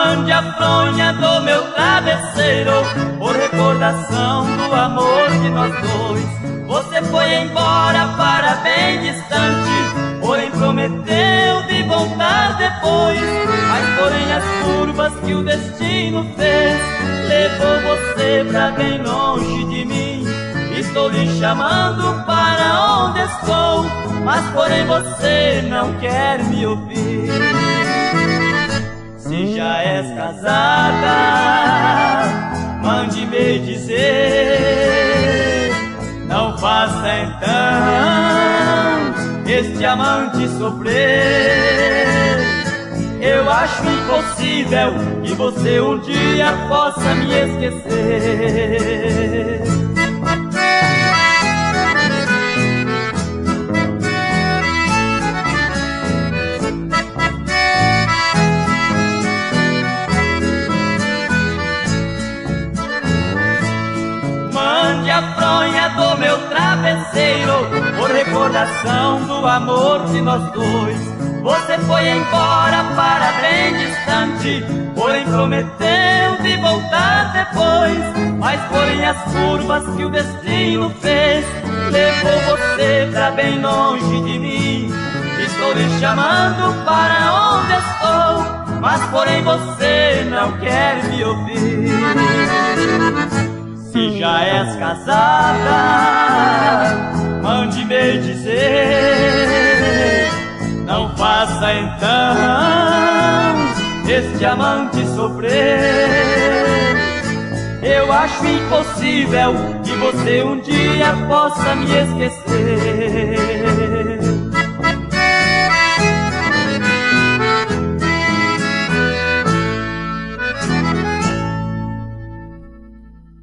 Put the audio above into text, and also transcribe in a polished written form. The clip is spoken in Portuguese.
Mande a fronha do meu travesseiro, por recordação do amor de nós dois. Você foi embora para bem distante, porém prometeu de voltar depois. Mas porém as curvas que o destino fez levou você pra bem longe de mim. Estou lhe chamando para onde estou, mas porém você não quer me ouvir. Se já és casada, mande-me dizer, não faça então este amante sofrer. Eu acho impossível que você um dia possa me esquecer. Mande a fronha do meu travesseiro, por recordação do amor de nós dois. Você foi embora para bem distante, porém prometeu de voltar depois. Mas porém as curvas que o destino fez levou você pra bem longe de mim. Estou lhe chamando para onde estou, mas porém você não quer me ouvir. Se já és casada, mande-me dizer, não faça então este amante sofrer. Eu acho impossível que você um dia possa me esquecer.